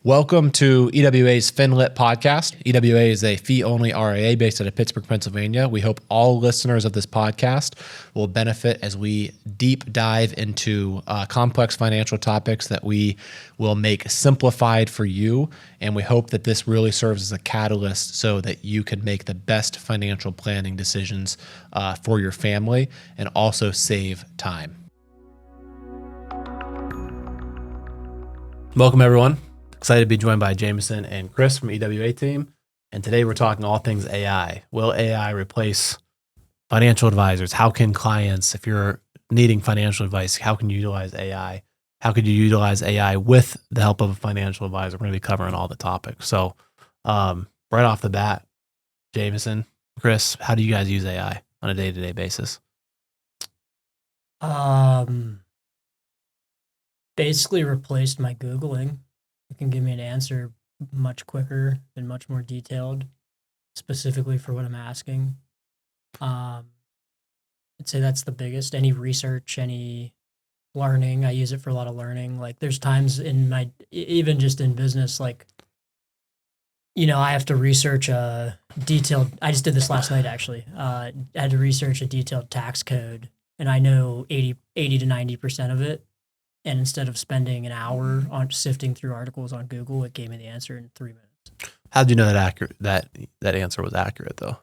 Welcome to EWA's FIN-LYT podcast. EWA is a fee-only RIA based out of Pittsburgh, Pennsylvania. We hope all listeners of this podcast will benefit as we deep dive into complex financial topics that we will make simplified for you. And we hope that this really serves as a catalyst so that you can make the best financial planning decisions for your family and also save time. Welcome, everyone. Excited to be joined by Jamison and Chris from EWA team. And today we're talking all things AI. Will AI replace financial advisors? How can clients, if you're needing financial advice, how can you utilize AI? How could you utilize AI with the help of a financial advisor? We're going to be covering all the topics. So right off the bat, Jamison, Chris, how do you guys use AI on a day-to-day basis? Basically replaced my Googling. It can give me an answer much quicker and much more detailed, specifically for what I'm asking. I'd say that's the biggest. Any research, any learning, I use it for a lot of learning. Like there's times in my, even just in business, like, you know, I have to research a detailed, I just did this last night actually. I had to research a detailed tax code and I know 80 to 90% of it. And instead of spending an hour on sifting through articles on Google, it gave me the answer in 3 minutes. How did you know that answer was accurate though?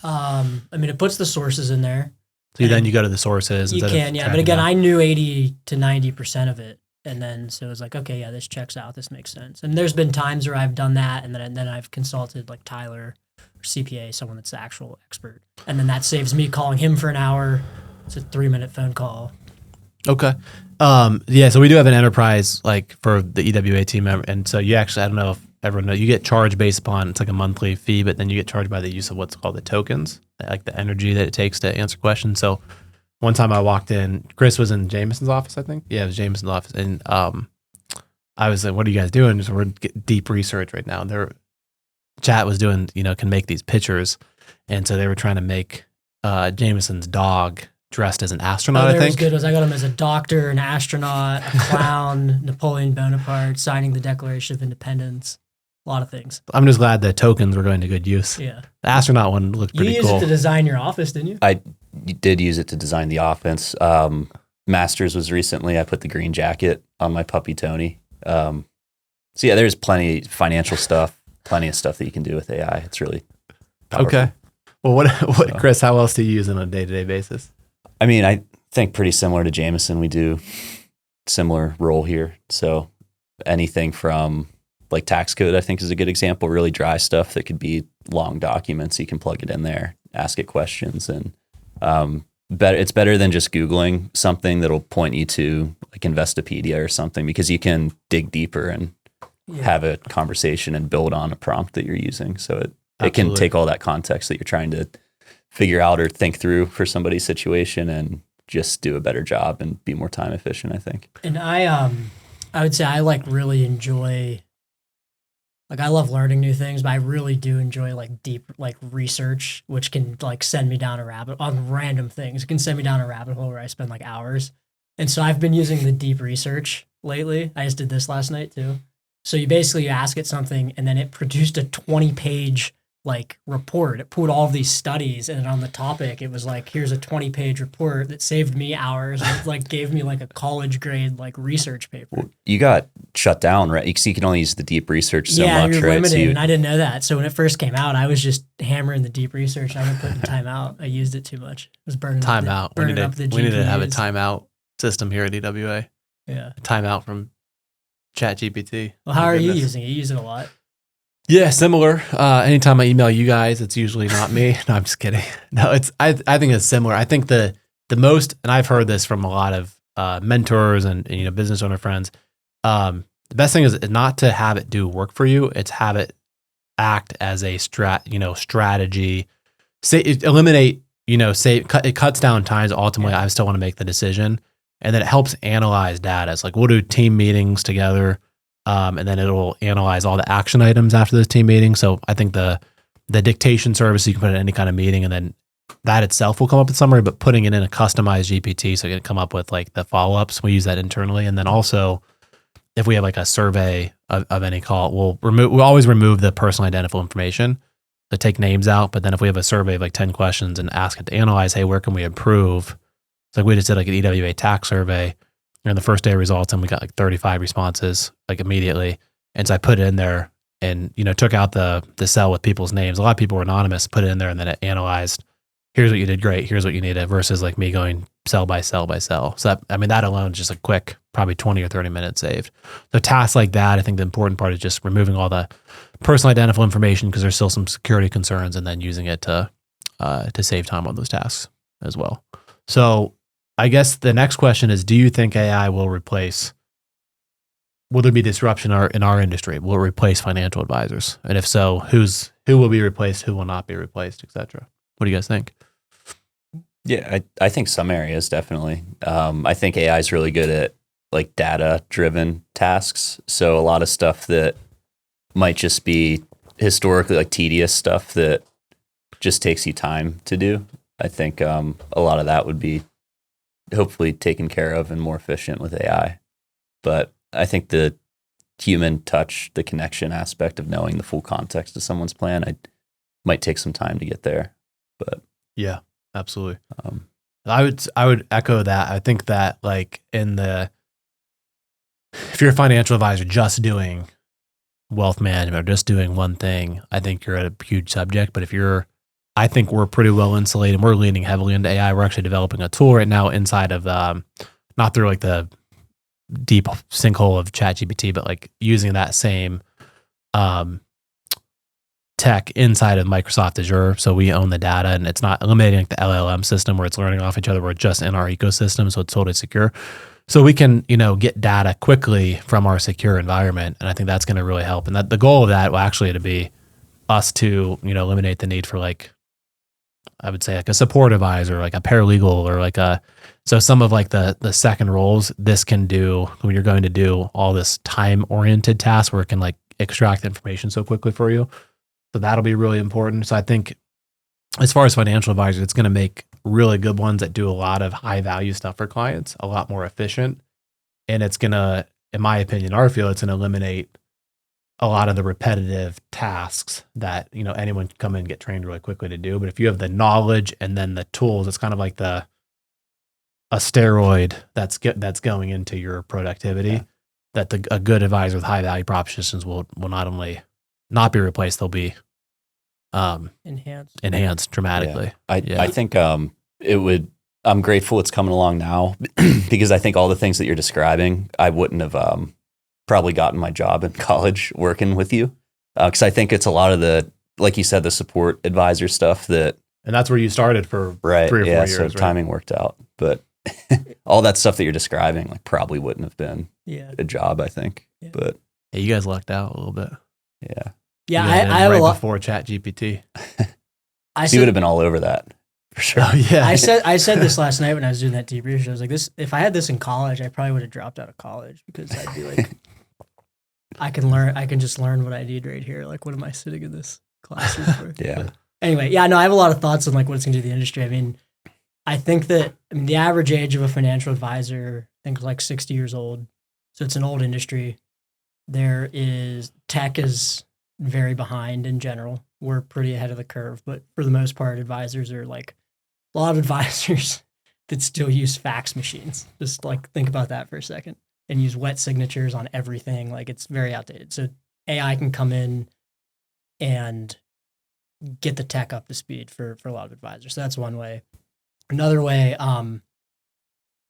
I mean, it puts the sources in there. So then you go to the sources. You can, yeah. But again, I knew 80 to 90% of it. And then, so it was like, okay, yeah, this checks out. This makes sense. And there's been times where I've done that. And then I've consulted like Tyler or CPA, someone that's the actual expert. And then that saves me calling him for an hour. It's a 3-minute phone call. Okay. Yeah, so we do have an enterprise like for the EWA team member. And so you actually, I don't know if everyone knows, you get charged based upon, it's like a monthly fee, but then you get charged by the use of what's called the tokens, like the energy that it takes to answer questions. So one time I walked in, Chris was in Jamison's office, I think. Yeah, it was Jamison's office. And I was like, what are you guys doing? So we're getting deep research right now. Their chat was doing, can make these pictures. And so they were trying to make Jamison's dog dressed as an astronaut, I think. Good was I got him as a doctor, an astronaut, a clown, Napoleon Bonaparte, signing the Declaration of Independence, a lot of things. I'm just glad the tokens were going to good use. Yeah. The astronaut one looked pretty cool. You used it to design your office, didn't you? I did use it to design the office. Masters was recently, I put the green jacket on my puppy Tony. So yeah, there's plenty financial stuff, plenty of stuff that you can do with AI. It's really powerful. Okay. Well, what Chris, how else do you use it on a day-to-day basis? I mean, I think pretty similar to Jamison. We do similar role here. So anything from like tax code, I think is a good example, really dry stuff that could be long documents. You can plug it in there, ask it questions. And it's better than just Googling something that'll point you to like Investopedia or something, because you can dig deeper and have a conversation and build on a prompt that you're using. So it can take all that context that you're trying to figure out or think through for somebody's situation and just do a better job and be more time efficient, I think. And I would say I like really enjoy, like I love learning new things, but I really do enjoy like deep like research, which can like send me down a rabbit on random things. It can send me down a rabbit hole where I spend like hours. And so I've been using the deep research lately. I just did this last night too. So you basically ask it something and then it produced a 20-page like report. It put all of these studies, and on the topic it was like, here's a 20-page report that saved me hours, and it like gave me like a college grade like research paper. Well, you got shut down, right? Because you can only use the deep research so much, you're right? limited, and I didn't know that. So when it first came out, I was just hammering the deep research. I didn't put in timeout. I used it too much. It was burning timeout. We need to have a timeout system here at EWA. Yeah, a timeout from ChatGPT. Well, how are you using it? You use it a lot. Yeah, similar. Anytime I email you guys, it's usually not me. No, I'm just kidding. No, I think it's similar. I think the most, and I've heard this from a lot of mentors and business owner friends. The best thing is not to have it do work for you. It's have it act as a strategy. Eliminate. It cuts down times. Ultimately, I still want to make the decision, and then it helps analyze data. It's like we'll do team meetings together. And then it'll analyze all the action items after this team meeting. So I think the dictation service you can put in any kind of meeting, and then that itself will come up with summary, but putting it in a customized GPT so it can come up with like the follow-ups. We use that internally. And then also if we have like a survey of any call, we'll always remove the personal identifiable information to take names out. But then if we have a survey of like 10 questions and ask it to analyze, hey, where can we improve? It's like we just did like an EWA tax survey and the first day of results, and we got like 35 responses like immediately. And so I put it in there and, took out the cell with people's names. A lot of people were anonymous, put it in there, and then it analyzed, here's what you did great, here's what you needed, versus like me going cell by cell by cell. So that alone is just a quick, probably 20 or 30 minutes saved. So tasks like that, I think the important part is just removing all the personal identifiable information because there's still some security concerns, and then using it to save time on those tasks as well. So I guess the next question is, do you think AI will there be disruption in our industry? Will it replace financial advisors? And if so, who will be replaced, who will not be replaced, et cetera? What do you guys think? Yeah, I think some areas definitely. I think AI is really good at like data-driven tasks. So a lot of stuff that might just be historically like tedious stuff that just takes you time to do. I think a lot of that would be hopefully taken care of and more efficient with AI. But I think the human touch, the connection aspect of knowing the full context of someone's plan, might take some time to get there. But yeah, absolutely. I would echo that. I think that like if you're a financial advisor just doing wealth management or just doing one thing, I think you're at a huge subject. But I think we're pretty well insulated. We're leaning heavily into AI. We're actually developing a tool right now inside of, not through like the deep sinkhole of ChatGPT, but like using that same tech inside of Microsoft Azure. So we own the data, and it's not eliminating like the LLM system where it's learning off each other. We're just in our ecosystem, so it's totally secure. So we can, get data quickly from our secure environment, and I think that's going to really help. And that the goal of that will actually to be us to, eliminate the need for like, I would say like a support advisor, like a paralegal, or so some of like the second roles this can do when you're going to do all this time-oriented tasks where it can like extract information so quickly for you. So that'll be really important. So I think as far as financial advisors, it's going to make really good ones that do a lot of high value stuff for clients a lot more efficient. And it's going to, in my opinion, our field, it's going to eliminate a lot of the repetitive tasks that, anyone can come in and get trained really quickly to do. But if you have the knowledge and then the tools, it's kind of like a steroid that's going into your productivity. Yeah. That a good advisor with high value propositions will not only not be replaced, they'll be enhanced dramatically. Yeah. I think I'm grateful it's coming along now because I think all the things that you're describing, I wouldn't have probably gotten my job in college working with you. Because I think it's a lot of the, like you said, the support advisor stuff and that's where you started for 3 or 4 years. So timing worked out. But all that stuff that you're describing like probably wouldn't have been a job, I think. Yeah. But hey, you guys lucked out a little bit. Yeah. Yeah, I have a lot before ChatGPT. So you would have been all over that for sure. Oh, yeah. I said this last night when I was doing that deep research. I was like, if I had this in college, I probably would have dropped out of college because I'd be like, I can just learn what I need right here. Like, what am I sitting in this classroom for? Yeah. But anyway, I have a lot of thoughts on like what it's going to do to the industry. I mean, I think that the average age of a financial advisor, I think, is like 60 years old. So it's an old industry. Tech is very behind in general. We're pretty ahead of the curve, but for the most part, advisors are like a lot of advisors that still use fax machines. Just like think about that for a second, and use wet signatures on everything. Like it's very outdated. So AI can come in and get the tech up to speed for a lot of advisors. So that's one way. Another way,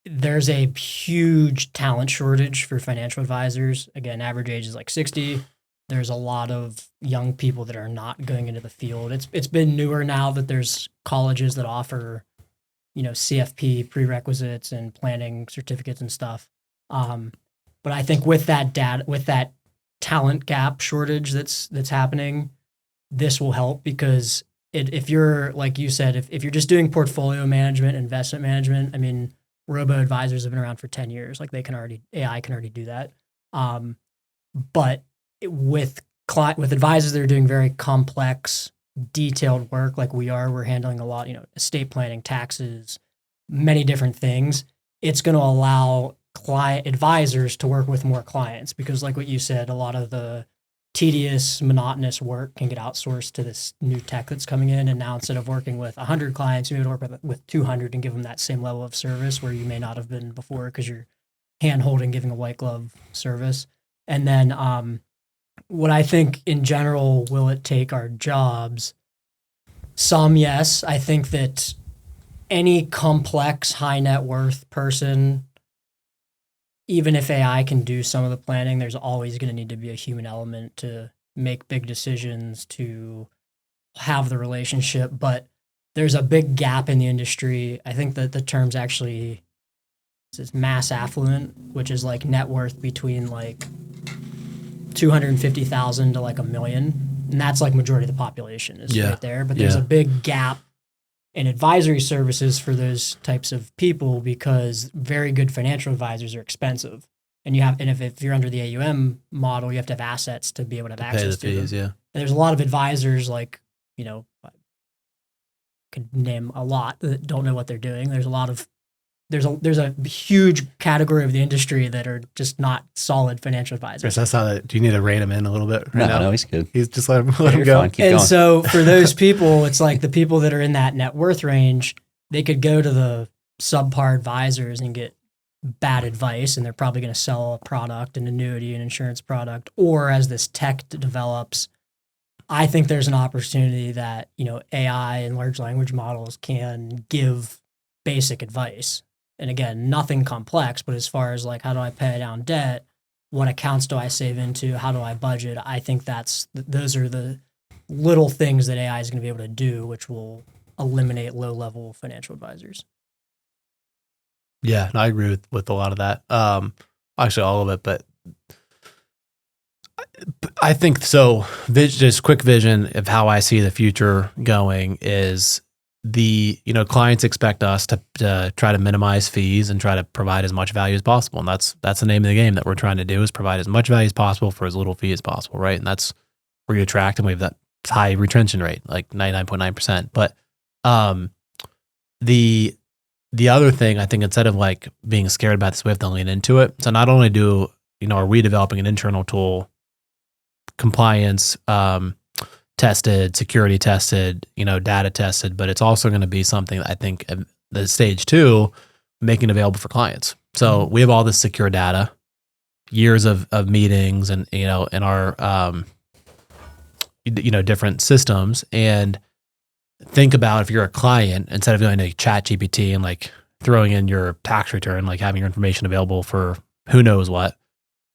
there's a huge talent shortage for financial advisors. Again, average age is like 60. There's a lot of young people that are not going into the field. It's been newer now that there's colleges that offer, CFP prerequisites and planning certificates and stuff. But I think with that talent gap shortage that's happening, this will help because if you're, like you said, if you're just doing portfolio management, investment management, I mean, robo advisors have been around for 10 years. Like AI can already do that. But with advisors that are doing very complex, detailed work like we're handling a lot, estate planning, taxes, many different things. It's going to allow client advisors to work with more clients, because like what you said, a lot of the tedious, monotonous work can get outsourced to this new tech that's coming in. And now instead of working with 100 clients, you're able to work with 200 and give them that same level of service where you may not have been before because you're hand-holding, giving a white glove service. And then what I think in general, will it take our jobs? Some, yes. I think that any complex high net worth person, even if AI can do some of the planning, there's always going to need to be a human element to make big decisions, to have the relationship. But there's a big gap in the industry. I think that the term's actually is mass affluent, which is like net worth between like 250,000 to like $1 million. And that's like majority of the population is right there. But there's a big gap in advisory services for those types of people because very good financial advisors are expensive. And if you're under the AUM model, you have to have assets to be able to have access to fees, them. And there's a lot of advisors, like, you know, I could name a lot that don't know what they're doing. There's a huge category of the industry that are just not solid financial advisors. That's not. Do you need to rein him in a little bit? No, he's good. He's just let him go. Fine, keep going. So for those people, it's like the people that are in that net worth range, they could go to the subpar advisors and get bad advice, and they're probably going to sell a product, an annuity, an insurance product, or as this tech develops, I think there's an opportunity that, you know, AI and large language models can give basic advice. And again, nothing complex, but as far as like, how do I pay down debt? What accounts do I save into? How do I budget? I think those are the little things that AI is going to be able to do, which will eliminate low-level financial advisors. Yeah, I agree with a lot of that. Actually, all of it, but I think so. Just quick vision of how I see the future going is clients expect us to try to minimize fees and try to provide as much value as possible. And that's the name of the game that we're trying to do, is provide as much value as possible for as little fee as possible. Right. And that's where you attract, and we have that high retention rate, like 99.9%. But, the other thing, I think, instead of like being scared about this, we have to lean into it. So not only are we developing an internal tool, compliance, tested, security tested, data tested, but it's also going to be something that I think the stage 2, making available for clients. So we have all this secure data, years of meetings and, in our, different systems. And think about if you're a client, instead of going to ChatGPT and like throwing in your tax return, like having your information available for who knows what,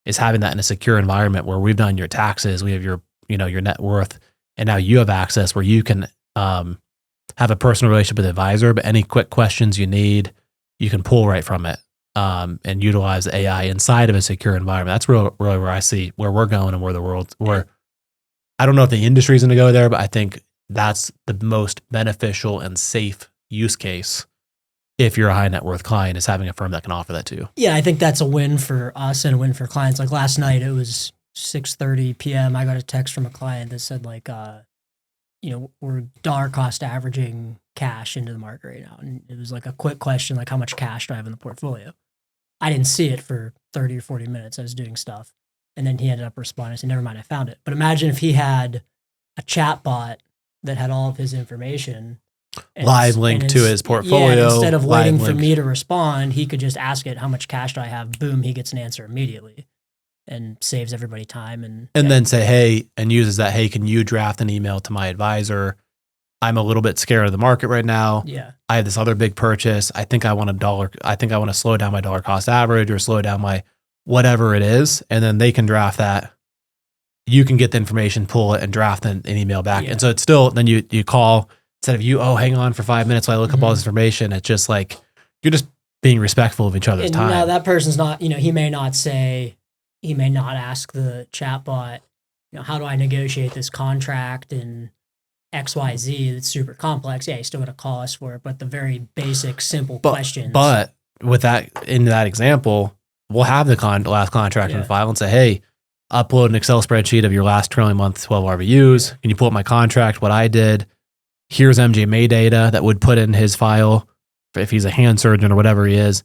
is having that in a secure environment where we've done your taxes, we have your net worth, and now you have access where you can have a personal relationship with the advisor, but any quick questions you need, you can pull right from it and utilize the AI inside of a secure environment. That's really where I see where we're going and where I don't know if the industry is going to go there, but I think that's the most beneficial and safe use case if you're a high net worth client, is having a firm that can offer that to you. Yeah, I think that's a win for us and a win for clients. Like last night, it was 6:30 p.m. I got a text from a client that said like, we're dollar cost averaging cash into the market right now. And it was like a quick question, like how much cash do I have in the portfolio? I didn't see it for 30 or 40 minutes. I was doing stuff. And then he ended up responding. I said, never mind, I found it. But imagine if he had a chat bot that had all of his information. Live link to his portfolio. Yeah, instead of waiting for me to respond, he could just ask it, how much cash do I have? Boom, he gets an answer immediately and saves everybody time. And then say, hey, and uses that, hey, can you draft an email to my advisor? I'm a little bit scared of the market right now. Yeah. I have this other big purchase. I think I want to slow down my dollar cost average or slow down my whatever it is. And then they can draft that. You can get the information, pull it, and draft an email back. Yeah. And so it's still, then you call, instead of hang on for 5 minutes while I look up all this information. It's just like, you're just being respectful of each other's time. No, that person's not, he may not ask the chatbot, how do I negotiate this contract and XYZ that's super complex. Yeah, you still got to call us for it, but the very basic, simple questions. But with that, in that example, we'll have the last contract in the file and say, hey, upload an Excel spreadsheet of your last trailing month 12 RVUs. Can you pull up my contract, what I did? Here's MGMA data that would put in his file if he's a hand surgeon or whatever he is.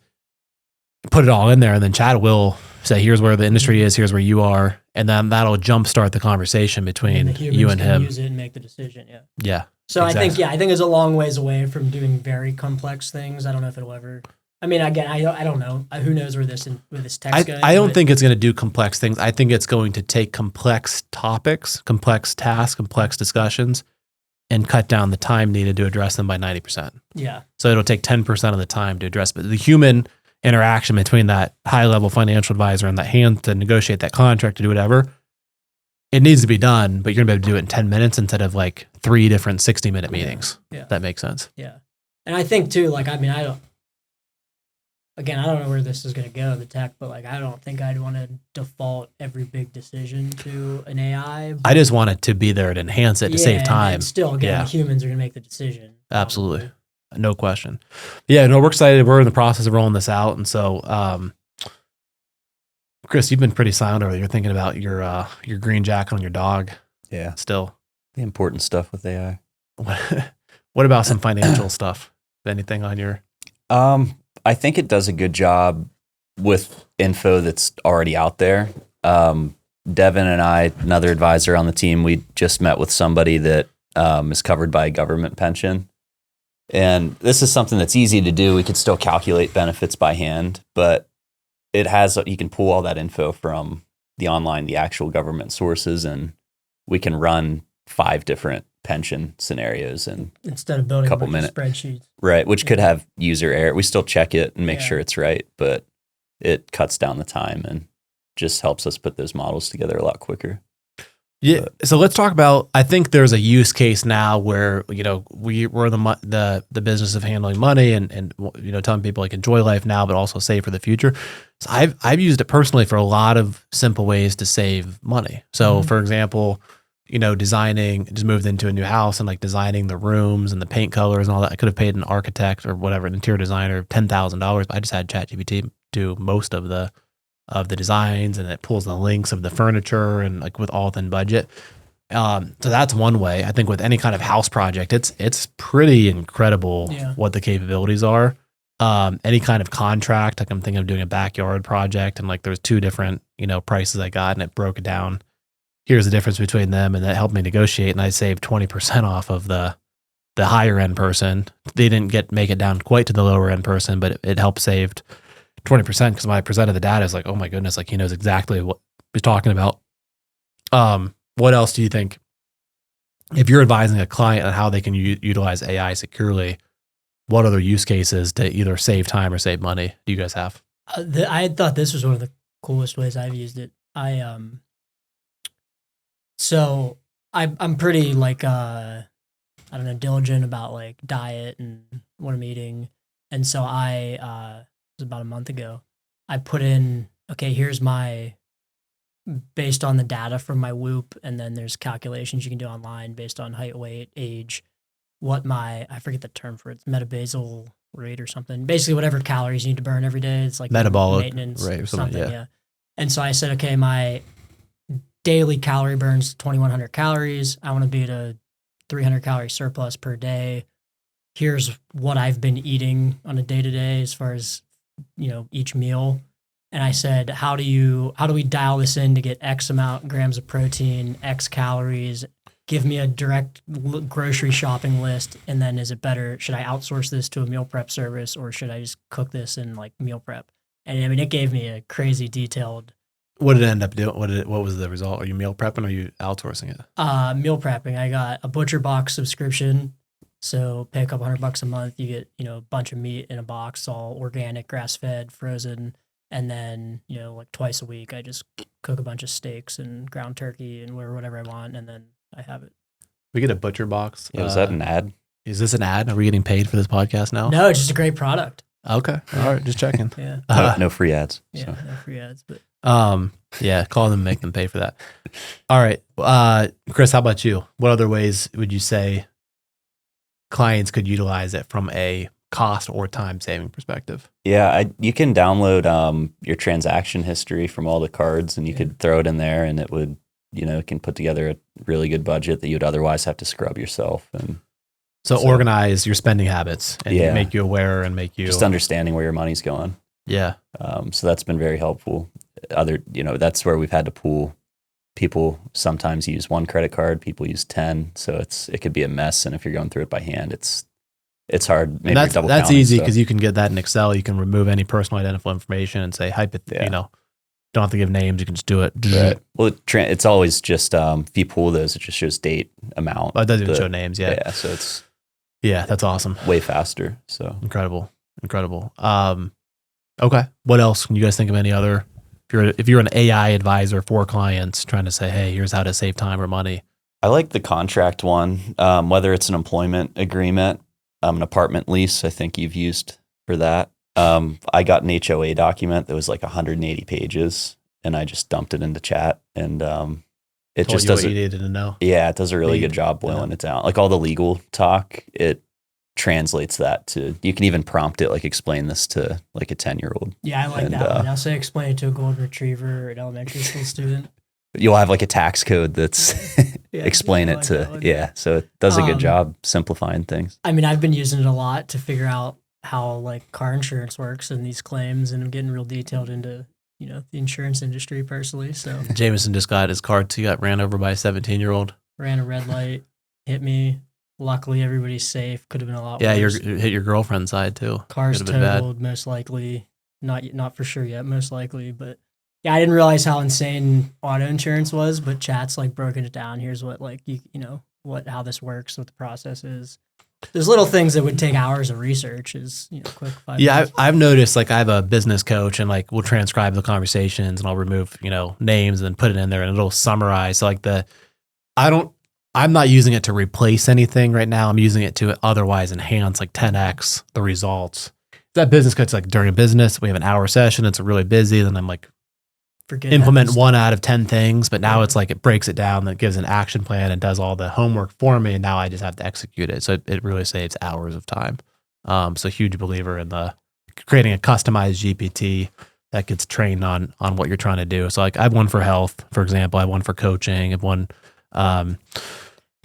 put it all in there, and then Chad will say, here's where the industry is, here's where you are, and then that'll jumpstart the conversation between the humans you and can him. use it and make the decision. Yeah. Yeah. So exactly. I think it's a long ways away from doing very complex things. I don't know if it'll ever. I mean, again, I don't know. Who knows where this text goes? I don't think it's going to do complex things. I think it's going to take complex topics, complex tasks, complex discussions, and cut down the time needed to address them by 90%. Yeah. So it'll take 10% of the time to address, but the human interaction between that high-level financial advisor and that hand to negotiate that contract, to do whatever, it needs to be done, but you're going to be able to do it in 10 minutes instead of like 3 different 60-minute meetings. Yeah. That makes sense. Yeah. And I think too, like, I mean, I don't know where this is going to go, the tech, but like, I don't think I'd want to default every big decision to an AI. I just want it to be there to enhance it, to save time. And still, again, humans are going to make the decision. Absolutely. No question. Yeah, no, we're excited. We're in the process of rolling this out. And so, Chris, you've been pretty silent over there. You're thinking about your green jacket on your dog. Yeah. Still. The important stuff with AI. What about some financial stuff? Anything on your... I think it does a good job with info that's already out there. Devin and I, another advisor on the team, we just met with somebody that is covered by a government pension. And this is something that's easy to do. We could still calculate benefits by hand, but it has, you can pull all that info from the online, the actual government sources, and we can run 5 different pension scenarios in instead of building a couple bunch minutes. of spreadsheets. Right, which could have user error. We still check it and make sure it's right, but it cuts down the time and just helps us put those models together a lot quicker. Yeah. So let's talk about, I think there's a use case now where, you know, we're in the business of handling money and, you know, telling people like enjoy life now, but also save for the future. So I've used it personally for a lot of simple ways to save money. So for example, you know, just moved into a new house and like designing the rooms and the paint colors and all that. I could have paid an architect or whatever, an interior designer, $10,000, but I just had ChatGPT do most of the designs, and it pulls the links of the furniture and like with all within budget. So that's one way. I think with any kind of house project, it's pretty incredible what the capabilities are. Any kind of contract, like I'm thinking of doing a backyard project, and like there's 2 different, you know, prices I got, and it broke it down. Here's the difference between them, and that helped me negotiate, and I saved 20% off of the higher end person. They didn't make it down quite to the lower end person, but it helped saved 20% because when I presented the data, it's like, oh my goodness, like he knows exactly what he's talking about. What else do you think, if you're advising a client on how they can utilize AI securely, what other use cases to either save time or save money do you guys have? I thought this was one of the coolest ways I've used it. So I'm pretty like, I don't know, diligent about like diet and what I'm eating. And so it was about a month ago, I put in, okay, here's based on the data from my Whoop, and then there's calculations you can do online based on height, weight, age, I forget the term for it, it's metabasal rate or something. Basically whatever calories you need to burn every day. It's like metabolic maintenance rate or something, yeah. And so I said, okay, my daily calorie burns 2,100 calories. I want to be at a 300 calorie surplus per day. Here's what I've been eating on a day-to-day as far as, you know, each meal. And I said, how do we dial this in to get X amount grams of protein, X calories, give me a direct grocery shopping list. And then is it better, should I outsource this to a meal prep service, or should I just cook this in like meal prep? And I mean, it gave me a crazy detailed. What did it end up doing? What was the result? Are you meal prepping or are you outsourcing it? Meal prepping. I got a Butcher Box subscription. So pay a couple $100 a month, you get, you know, a bunch of meat in a box, all organic, grass-fed, frozen. And then, you know, like twice a week, I just cook a bunch of steaks and ground turkey and whatever I want, and then I have it. We get a Butcher Box. Yeah, was that an ad? Is this an ad? Are we getting paid for this podcast now? No, it's just a great product. Okay. All right. Just checking. Yeah. No free ads. Yeah, so. No free ads. But yeah, call them and make them pay for that. All right. Chris, how about you? What other ways would you say clients could utilize it from a cost or time saving perspective? Yeah, you can download your transaction history from all the cards, and you could throw it in there, and it would, you know, it can put together a really good budget that you'd otherwise have to scrub yourself. And so organize your spending habits and make you aware and make you just understanding where your money's going. Yeah. So that's been very helpful. That's where we've had to pool. People sometimes use one credit card, people use 10. So it could be a mess. And if you're going through it by hand, it's hard. Maybe that's easy because you can get that in Excel. You can remove any personal identifiable information and say, don't have to give names. You can just do it. Right. Well, it's always just, if you pull those, it just shows date, amount. Oh, it doesn't even show names. Yeah. Yeah. So it's that's awesome. Way faster. So incredible. Okay. What else? Can you guys think of any other, if you're an AI advisor for clients trying to say, hey, here's how to save time or money? I like the contract one, whether it's an employment agreement, an apartment lease, I think you've used for that. I got an HOA document that was like 180 pages and I just dumped it into chat and it just does what you needed to know. Yeah, it does a really good job boiling it down. Like all the legal talk, it translates that to, you can even prompt it, like explain this to like a 10-year-old. Yeah, I like that one. I'll say explain it to a golden retriever or an elementary school student. You'll have like a tax code that's explain it to, so it does a good job simplifying things. I mean, I've been using it a lot to figure out how like car insurance works and these claims, and I'm getting real detailed into, the insurance industry personally. So Jamison just got his car too, got ran over by a 17-year-old. Ran a red light, hit me. Luckily, everybody's safe. Could have been a lot worse. Yeah, you hit your girlfriend's side too. Car's totaled, most likely. Not for sure yet, most likely. But yeah, I didn't realize how insane auto insurance was. But chat's like broken it down. Here's what how this works, what the process is. There's little things that would take hours of research. Is quick 5 minutes. I've noticed like I have a business coach and like we'll transcribe the conversations and I'll remove names and then put it in there and it'll summarize. So like I'm not using it to replace anything right now. I'm using it to otherwise enhance like 10x the results. That business coach, like during business, we have an hour session. It's really busy. Then I'm like, implement 1 out of 10 things. But now it's like, it breaks it down, that gives an action plan and does all the homework for me. And now I just have to execute it. So it really saves hours of time. So huge believer in creating a customized GPT that gets trained on what you're trying to do. So like I have one for health, for example. I have one for coaching. I have one,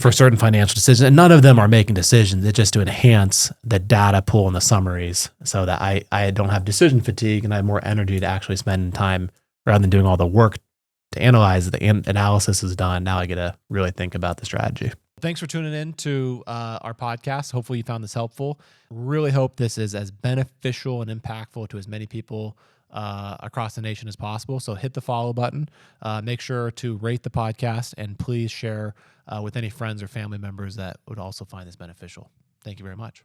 for certain financial decisions, and none of them are making decisions. It's just to enhance the data pool and the summaries so that I don't have decision fatigue and I have more energy to actually spend time rather than doing all the work to analyze. The analysis is done. Now I get to really think about the strategy. Thanks for tuning in to our podcast. Hopefully you found this helpful. Really hope this is as beneficial and impactful to as many people across the nation as possible. So hit the follow button. Make sure to rate the podcast and please share with any friends or family members that would also find this beneficial. Thank you very much.